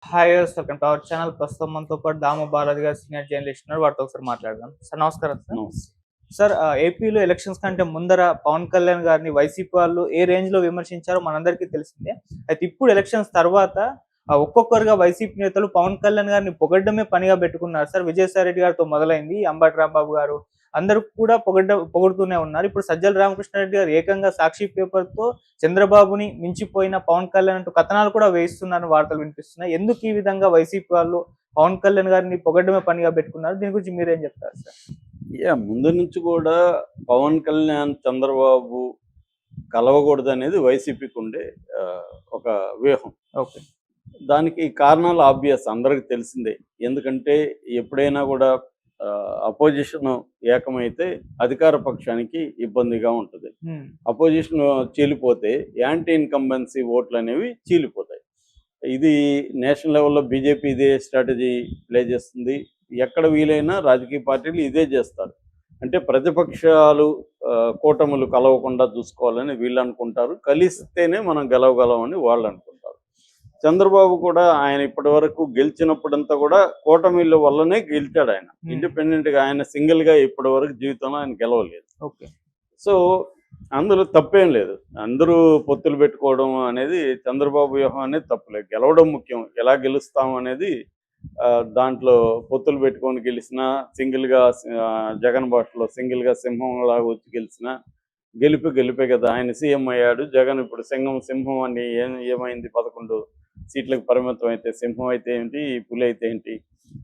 Hi welcome to our channel. ప్రస్తుతం మనతో పాటు దామ బాలాజీ గారు సీనియర్ జర్నలిస్ట్ ఉన్నారు. వాటితో ఒకసారి మాట్లాడదాం. సార్ నమస్కారం సార్. నమస్తే. సార్ ఏపీలో ఎలక్షన్స్ కంటే ముందర పవన్ కళ్యాణ్ గారిని వైసీపీ వాళ్ళు ఏ రేంజ్ లో విమర్శించారో మనందరికీ తెలిసిందే. అయితే ఇప్పుడు ఎలక్షన్స్ తర్వాత ఒక్కొక్కరుగా వైసీపీ నేతలు పవన్ కళ్యాణ్ గారిని పొగడ్డమే పనిగా పెట్టుకున్నారు సార్. విజయసాయి రెడ్డి గారితో మొదలైంది, అంబటి రాంబాబు గారు అందరూ కూడా పొగుడుతూనే ఉన్నారు. ఇప్పుడు సజ్జల రామకృష్ణారెడ్డి గారు ఏకంగా సాక్షి పేపర్ తో చంద్రబాబుని మించిపోయిన పవన్ కళ్యాణ్ అంటూ కథనాలు కూడా వేయిస్తున్నారని వార్తలు వినిపిస్తున్నాయి. ఎందుకు ఈ విధంగా వైసీపీ వాళ్ళు పవన్ కళ్యాణ్ గారిని పొగడ్డమే పనిగా పెట్టుకున్నారు? దీని గురించి మీరేం చెప్తారు సార్? ముందు నుంచి కూడా పవన్ కళ్యాణ్ చంద్రబాబు కలవకూడదు అనేది వైసీపీకి ఉండే ఒక వ్యూహం. ఓకే, దానికి కారణాలు ఆబ్వియస్, అందరికి తెలిసిందే. ఎందుకంటే ఎప్పుడైనా కూడా అపోజిషన్ ఏకమైతే అధికార పక్షానికి ఇబ్బందిగా ఉంటుంది. అపోజిషన్ చీలిపోతే యాంటీ ఇన్కంబెన్సీ ఓట్లు అనేవి చీలిపోతాయి. ఇది నేషనల్ లెవెల్లో బీజేపీ ఇదే స్ట్రాటజీ ప్లే చేస్తుంది. ఎక్కడ వీలైనా రాజకీయ పార్టీలు ఇదే చేస్తారు. అంటే ప్రతిపక్షాలు కూటములు కలవకుండా చూసుకోవాలని వీళ్ళు అనుకుంటారు, కలిస్తేనే మనం గెలవగలమని వాళ్ళు అనుకుంటారు. చంద్రబాబు కూడా ఆయన ఇప్పటి వరకు గెలిచినప్పుడంతా కూడా కూటమిల వల్లనే గెలిచాడు. ఆయన ఇండిపెండెంట్గా, ఆయన సింగిల్గా ఇప్పటి వరకు జీవితంలో ఆయన గెలవలేదు. ఓకే, సో అందులో తప్పేం లేదు. అందరూ పొత్తులు పెట్టుకోవడం అనేది చంద్రబాబు వ్యూహం అనేది తప్పులేదు. గెలవడం ముఖ్యం. ఎలా గెలుస్తాం అనేది దాంట్లో పొత్తులు పెట్టుకొని గెలిచినా, సింగిల్గా జగన్ భాషలో సింగిల్గా సింహంలాగా వచ్చి గెలిచినా గెలిపే కదా. ఆయన సీఎం అయ్యాడు. జగన్ ఇప్పుడు సింహం అని ఏమైంది? 11 సీట్లకు పరిమితం అయితే సింహం అయితే ఏంటి, పులి అయితే ఏంటి?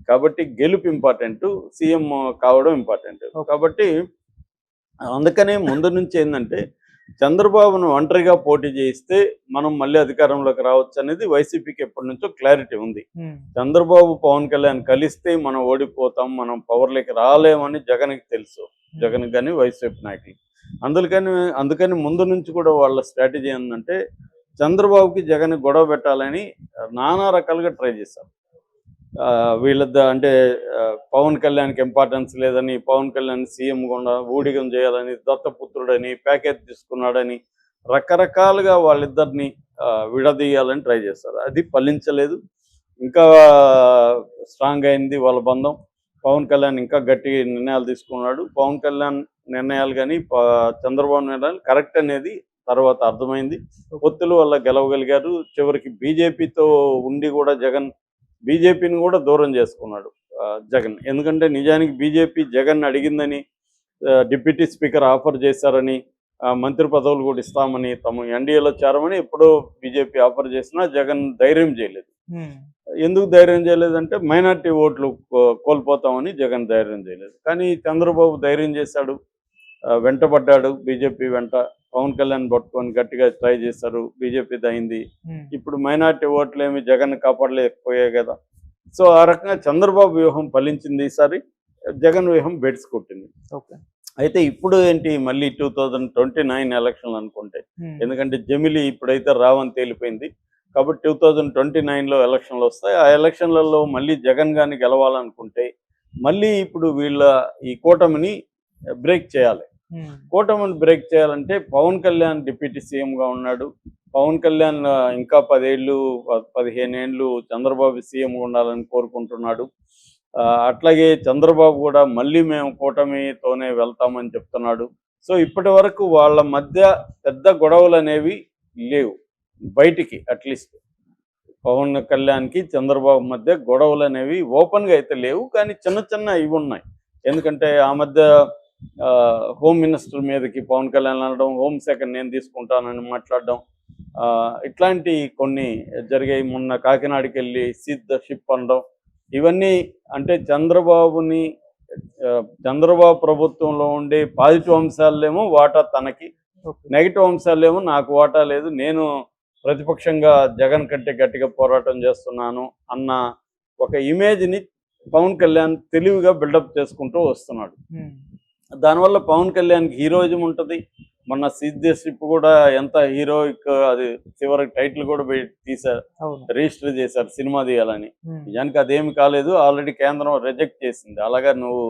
కాబట్టి గెలుపు ఇంపార్టెంట్, సీఎం కావడం ఇంపార్టెంట్. కాబట్టి అందుకనే ముందు నుంచి ఏంటంటే చంద్రబాబును ఒంటరిగా పోటీ చేయిస్తే మనం మళ్ళీ అధికారంలోకి రావచ్చు అనేది వైసీపీకి ఎప్పటి నుంచో క్లారిటీ ఉంది. చంద్రబాబు పవన్ కళ్యాణ్ కలిస్తే మనం ఓడిపోతాం, మనం పవర్లోకి రాలేమని జగన్కి తెలుసు. జగన్ కానీ వైసీపీ నాయకులు అందుకని ముందు నుంచి కూడా వాళ్ళ స్ట్రాటజీ ఏంటంటే చంద్రబాబుకి జగన్ గొడవ పెట్టాలని నానా రకాలుగా ట్రై చేశారు. అంటే పవన్ కళ్యాణ్కి ఇంపార్టెన్స్ లేదని, పవన్ కళ్యాణ్ సీఎం గుండా ఊడిగం చేయాలని, దత్తపుత్రుడని, ప్యాకేజ్ తీసుకున్నాడని రకరకాలుగా వాళ్ళిద్దరిని విడదీయాలని ట్రై చేస్తారు. అది ఫలించలేదు. ఇంకా స్ట్రాంగ్ అయింది వాళ్ళ బంధం. పవన్ కళ్యాణ్ ఇంకా గట్టి నిర్ణయాలు తీసుకున్నాడు. పవన్ కళ్యాణ్ నిర్ణయాలు కానీ చంద్రబాబు నిర్ణయాలు కరెక్ట్ అనేది తర్వాత అర్థమైంది. పొత్తుల వల్ల గెలవగలిగారు. చివరికి బీజేపీతో ఉండి కూడా బీజేపీని కూడా దూరం చేసుకున్నాడు జగన్. ఎందుకంటే నిజానికి బీజేపీ జగన్ అడిగిందని, డిప్యూటీ స్పీకర్ ఆఫర్ చేశారని, మంత్రి పదవులు కూడా ఇస్తామని, తమ ఎన్డీఏలో చేరమని ఎప్పుడో బీజేపీ ఆఫర్ చేసినా జగన్ ధైర్యం చేయలేదు. ఎందుకు ధైర్యం చేయలేదంటే మైనార్టీ ఓట్లు కోల్పోతామని జగన్ ధైర్యం చేయలేదు. కానీ చంద్రబాబు ధైర్యం చేశాడు, వెంటబడ్డాడు బీజేపీ వెంట. పవన్ కళ్యాణ్ పట్టుకొని గట్టిగా ట్రై చేశారు, బీజేపీ దయింది. ఇప్పుడు మైనార్టీ ఓట్లు ఏమి జగన్ కాపాడలేకపోయాయి కదా. సో ఆ రకంగా చంద్రబాబు వ్యూహం ఫలించింది. ఈసారి జగన్ వ్యూహం బెడ్స్ కొట్టింది. అయితే ఇప్పుడు ఏంటి, మళ్ళీ 2029 ఎలక్షన్లు అనుకుంటే, ఎందుకంటే జమిలీ ఇప్పుడైతే రావని తేలిపోయింది కాబట్టి 2029లో ఎలక్షన్లు వస్తాయి. ఆ ఎలక్షన్లలో మళ్ళీ జగన్ గారిని గెలవాలనుకుంటే మళ్ళీ ఇప్పుడు ఈ కూటమిని బ్రేక్ చేయాలి. కూటమిని బ్రేక్ చేయాలంటే పవన్ కళ్యాణ్ డిప్యూటీ సీఎంగా ఉన్నాడు. పవన్ కళ్యాణ్ ఇంకా 10-15 ఏళ్ళు చంద్రబాబు సీఎంగా ఉండాలని కోరుకుంటున్నాడు. అట్లాగే చంద్రబాబు కూడా మళ్ళీ మేము కూటమితోనే వెళ్తామని చెప్తున్నాడు. సో ఇప్పటి వరకు వాళ్ళ మధ్య పెద్ద గొడవలు అనేవి లేవు బయటికి. అట్లీస్ట్ పవన్ కళ్యాణ్కి చంద్రబాబు మధ్య గొడవలు అనేవి ఓపెన్గా అయితే లేవు, కానీ చిన్న ఇవి ఉన్నాయి. ఎందుకంటే ఆ మధ్య హోమ్ మినిస్టర్ మీదకి పవన్ కళ్యాణ్ అనడం, హోంశాఖ నేను తీసుకుంటానని మాట్లాడడం, ఇట్లాంటి కొన్ని జరిగాయి. మొన్న కాకినాడకి వెళ్ళి సీజ్ ద షిప్ అనడం, ఇవన్నీ అంటే చంద్రబాబు ప్రభుత్వంలో ఉండే పాజిటివ్ అంశాలేమో వాటా తనకి, నెగిటివ్ అంశాలేమో నాకు వాటా లేదు, నేను ప్రతిపక్షంగా జగన్ కంటే గట్టిగా పోరాటం చేస్తున్నాను అన్న ఒక ఇమేజ్ని పవన్ కళ్యాణ్ తెలివిగా బిల్డప్ చేసుకుంటూ వస్తున్నాడు. దానివల్ల పవన్ కళ్యాణ్కి హీరోయిజం ఉంటుంది. మొన్న సిద్ధేషిప్ కూడా ఎంత హీరోయిక్, అది చివరికి టైటిల్ కూడా తీశారు, రిజిస్టర్ చేశారు సినిమా తీయాలని. నిజానికి అదేమి కాలేదు, ఆల్రెడీ కేంద్రం రిజెక్ట్ చేసింది. అలాగా నువ్వు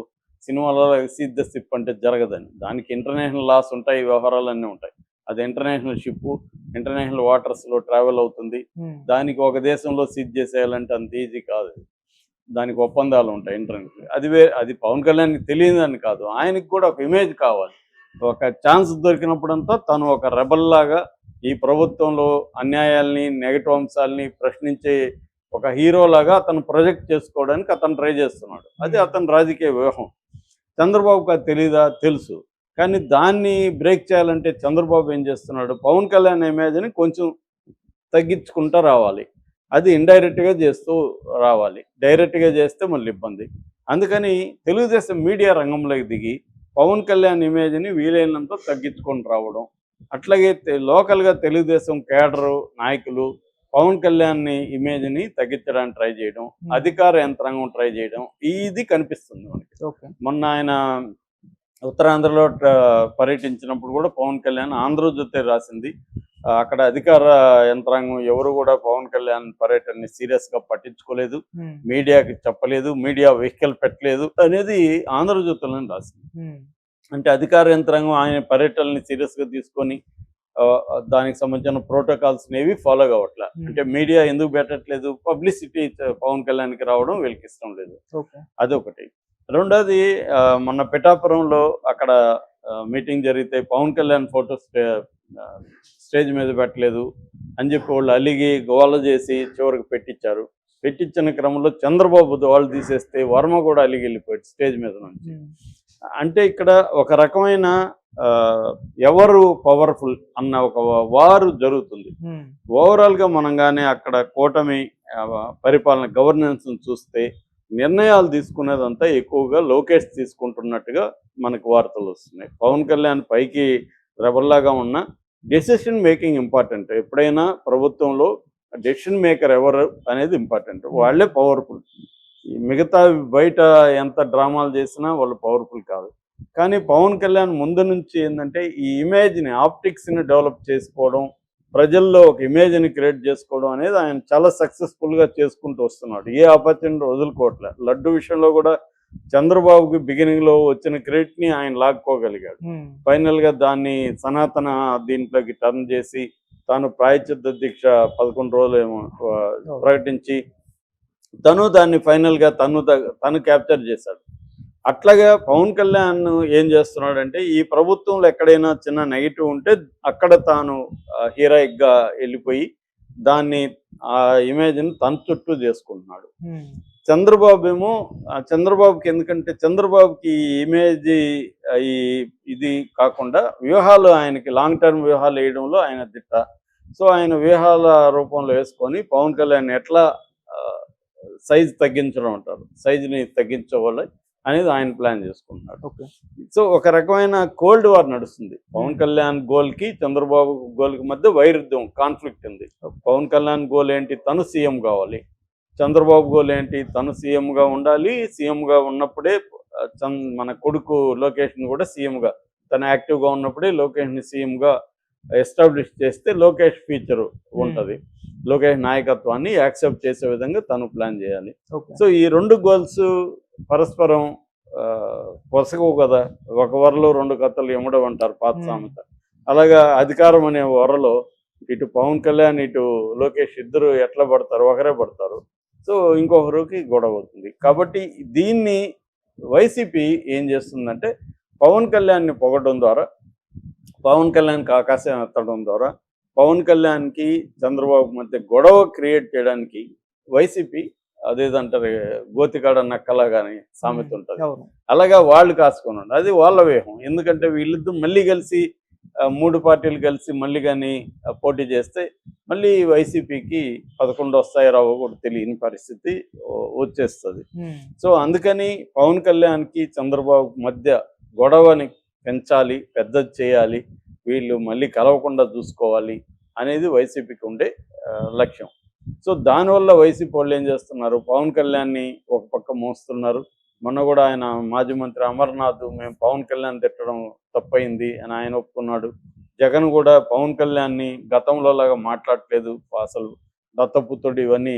సినిమాలో సిద్ధేషిప్ అంటే జరగదని, దానికి ఇంటర్నేషనల్ లాస్ ఉంటాయి, వ్యవహారాలన్నీ ఉంటాయి. అది ఇంటర్నేషనల్ షిప్, ఇంటర్నేషనల్ వాటర్స్లో ట్రావెల్ అవుతుంది. దానికి ఒక దేశంలో సీజ్ చేసేయాలంటే అంత ఈజీ కాదు. దానికి ఒప్పందాలు ఉంటాయి ఇంటర్నేషనల్. అది పవన్ కళ్యాణ్కి తెలియదని కాదు, ఆయనకి కూడా ఒక ఇమేజ్ కావాలి. ఒక ఛాన్స్ దొరికినప్పుడంతా తను ఒక రెబల్ లాగా ఈ ప్రభుత్వంలో అన్యాయాల్ని, నెగటివ్ అంశాలని ప్రశ్నించే ఒక హీరో లాగా అతను ప్రొజెక్ట్ చేసుకోవడానికి అతను ట్రై చేస్తున్నాడు. అది అతని రాజకీయ వ్యూహం. చంద్రబాబుకి అది తెలీదా? తెలుసు. కానీ దాన్ని బ్రేక్ చేయాలంటే చంద్రబాబు ఏం చేస్తున్నాడు, పవన్ కళ్యాణ్ ఇమేజ్ని కొంచెం తగ్గించుకుంటూ రావాలి. అది ఇండైరెక్ట్గా చేస్తూ రావాలి. డైరెక్ట్గా చేస్తే మళ్ళీ ఇబ్బంది. అందుకని తెలుగుదేశం మీడియా రంగంలోకి దిగి పవన్ కళ్యాణ్ ఇమేజ్ని వీలైనంత తగ్గించుకొని రావడం, అట్లాగే లోకల్గా తెలుగుదేశం కేడరు నాయకులు పవన్ కళ్యాణ్ ఇమేజ్ని తగ్గించడానికి ట్రై చేయడం, అధికార యంత్రాంగం ట్రై చేయడం, ఇది కనిపిస్తుంది మనకి. మొన్న ఆయన ఉత్తరాంధ్రలో పర్యటించినప్పుడు కూడా పవన్ కళ్యాణ్ ఆంధ్రజ్యోతి రాసింది, అక్కడ అధికార యంత్రాంగం ఎవరు కూడా పవన్ కళ్యాణ్ పర్యటనని సీరియస్గా పట్టించుకోలేదు, మీడియాకి చెప్పలేదు, మీడియా వెహికల్ పెట్టలేదు అనేది ఆంధ్రజ్యోతిలో రాసింది. అంటే అధికార యంత్రాంగం ఆయన పర్యటనని సీరియస్గా తీసుకొని దానికి సంబంధించిన ప్రోటోకాల్స్ ఏవి ఫాలో కావట్లే. అంటే మీడియా ఎందుకు పెట్టట్లేదు, పబ్లిసిటీ పవన్ కళ్యాణ్కి రావడం వీళ్ళకి ఇష్టం లేదు. అదొకటి. రెండోది, మొన్న పిఠాపురంలో అక్కడ మీటింగ్ జరిగితే పవన్ కళ్యాణ్ ఫోటో స్టేజ్ మీద పెట్టలేదు అని చెప్పి వాళ్ళు అలిగి గోల చేసి చివరికి పెట్టించారు. పెట్టించిన క్రమంలో చంద్రబాబు వాళ్ళు తీసేస్తే వర్మ కూడా అలిగి వెళ్ళిపోయాడు స్టేజ్ మీద నుంచి. అంటే ఇక్కడ ఒక రకమైన ఎవరు పవర్ఫుల్ అన్న ఒక వారు జరుగుతుంది. ఓవరాల్గా మనం కానీ అక్కడ కూటమి పరిపాలన గవర్నెన్స్ చూస్తే నిర్ణయాలు తీసుకునేదంతా ఎక్కువగా లోకేష్ తీసుకుంటున్నట్టుగా మనకు వార్తలు వస్తున్నాయి. పవన్ కళ్యాణ్ పైకి రెబల్లాగా ఉన్న డెసిషన్ మేకింగ్ ఇంపార్టెంట్. ఎప్పుడైనా ప్రభుత్వంలో డెసిషన్ మేకర్ ఎవరు అనేది ఇంపార్టెంట్. వాళ్ళే పవర్ఫుల్. మిగతా బయట ఎంత డ్రామాలు చేసినా వాళ్ళు పవర్ఫుల్ కాదు. కానీ పవన్ కళ్యాణ్ ముందు నుంచి ఏంటంటే ఈ ఇమేజ్ని, ఆప్టిక్స్ని డెవలప్ చేసుకోవడం, ప్రజల్లో ఒక ఇమేజ్ని క్రియేట్ చేసుకోవడం అనేది ఆయన చాలా సక్సెస్ఫుల్గా చేసుకుంటూ వస్తున్నాడు. ఏ ఆపర్చునిటీ వదులుకోవట్లే. లడ్డు విషయంలో కూడా చంద్రబాబుకి బిగినింగ్లో వచ్చిన క్రెడిట్ని ఆయన లాక్కోగలిగాడు. ఫైనల్గా దాన్ని సనాతన దీంట్లోకి టర్న్ చేసి తాను ప్రాయశ్చిత్త దీక్ష 11 రోజులు ఏమో ప్రకటించి తను దాన్ని ఫైనల్గా తను క్యాప్చర్ చేశాడు. అట్లాగా పవన్ కళ్యాణ్ ఏం చేస్తున్నాడంటే ఈ ప్రభుత్వంలో ఎక్కడైనా చిన్న నెగిటివ్ ఉంటే అక్కడ తాను హీరోయిక్గా వెళ్ళిపోయి దాన్ని ఆ ఇమేజ్ని తన చుట్టూ చేసుకుంటున్నాడు. చంద్రబాబు ఏమో చంద్రబాబుకి ఎందుకంటే చంద్రబాబుకి ఇమేజ్ ఇది కాకుండా వ్యూహాలు, ఆయనకి లాంగ్ టర్మ్ వ్యూహాలు వేయడంలో ఆయన దిట్ట. సో ఆయన వ్యూహాల రూపంలో వేసుకొని పవన్ కళ్యాణ్ ఎట్లా సైజ్ తగ్గించడం అంటారు, సైజుని తగ్గించవాలి అనేది ఆయన ప్లాన్ చేసుకుంటున్నాడు. సో ఒక రకమైన కోల్డ్ వార్ నడుస్తుంది. పవన్ కళ్యాణ్ గోల్కి చంద్రబాబు గోల్కి మధ్య వైరుధ్యం, కాన్ఫ్లిక్ట్ ఉంది. పవన్ కళ్యాణ్ గోల్ ఏంటి, తను సీఎం కావాలి. చంద్రబాబు గోల్ ఏంటి, తను సీఎంగా ఉండాలి. సీఎంగా ఉన్నప్పుడే మన కొడుకు లోకేష్ని కూడా సీఎంగా, తను యాక్టివ్గా ఉన్నప్పుడే లోకేష్ని సీఎంగా ఎస్టాబ్లిష్ చేస్తే లోకేష్ ఫ్యూచర్ ఉంటుంది. లోకేష్ నాయకత్వాన్ని యాక్సెప్ట్ చేసే విధంగా తను ప్లాన్ చేయాలి. సో ఈ రెండు గోల్స్ పరస్పరం పొసగవు కదా. ఒక వరలో రెండు కథలు ఎముడవు అంటారు పాత సామెత. అలాగా అధికారం అనే వరలో ఇటు పవన్ కళ్యాణ్ ఇటు లోకేష్ ఇద్దరు ఎట్లా పడతారు, ఒకరే పడతారు. సో ఇంకొకరికి గొడవ అవుతుంది. కాబట్టి దీన్ని వైసీపీ ఏం చేస్తుందంటే పవన్ కళ్యాణ్ని పొగడం ద్వారా, పవన్ కళ్యాణ్కి ఆకాశం ఎత్తడం ద్వారా, పవన్ కళ్యాణ్కి చంద్రబాబు మధ్య గొడవ క్రియేట్ చేయడానికి వైసీపీ అదేదంటారు గోతికాడ నక్కలాగానే సామెత ఉంటుంది, అలాగా వాళ్ళు కాసుకొని అది వాళ్ళ వ్యూహం. ఎందుకంటే వీళ్ళిద్దరు మళ్ళీ కలిసి 3 పార్టీలు కలిసి మళ్ళీ కానీ పోటీ చేస్తే మళ్ళీ వైసీపీకి 11 వస్తాయి రావో కూడా తెలియని పరిస్థితి వచ్చేస్తుంది. సో అందుకని పవన్ కళ్యాణ్కి చంద్రబాబు మధ్య గొడవని పెంచాలి, పెద్దది చేయాలి, వీళ్ళు మళ్ళీ కలవకుండా చూసుకోవాలి అనేది వైసీపీకి ఉండే లక్ష్యం. సో దానివల్ల వైసీపీ వాళ్ళు ఏం చేస్తున్నారు, పవన్ కళ్యాణ్ని ఒక పక్క మోస్తున్నారు. మొన్న కూడా ఆయన మాజీ మంత్రి అమర్నాథ్ మేము పవన్ కళ్యాణ్ తిట్టడం తప్పైంది అని ఆయన ఒప్పుకున్నాడు. జగన్ కూడా పవన్ కళ్యాణ్ని గతంలో లాగా మాట్లాడలేదు, అసలు దత్తపుత్రుడు ఇవన్నీ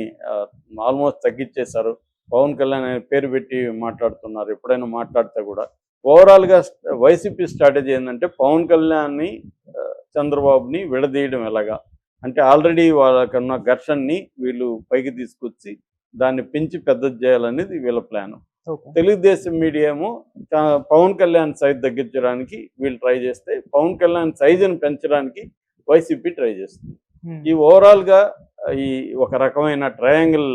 ఆల్మోస్ట్ తగ్గించేశారు. పవన్ కళ్యాణ్ అనే పేరు పెట్టి మాట్లాడుతున్నారు ఎప్పుడైనా మాట్లాడితే కూడా. ఓవరాల్గా వైసీపీ స్ట్రాటజీ ఏంటంటే పవన్ కళ్యాణ్ని చంద్రబాబుని విడదీయడం ఎలాగా, అంటే ఆల్రెడీ వాళ్ళకున్న ఘర్షణని వీళ్ళు పైకి తీసుకొచ్చి దాన్ని పెంచి పెద్దది చేయాలనేది వీళ్ళ ప్లాన్. ఓకే. తెలుగుదేశం మీడియా ఏమో పవన్ కళ్యాణ్ సైజ్ తగ్గించడానికి వీళ్ళు ట్రై చేస్తే, పవన్ కళ్యాణ్ సైజుని పెంచడానికి వైసీపీ ట్రై చేస్తుంది. ఈ ఓవరాల్గా ఈ ఒక రకమైన ట్రయాంగిల్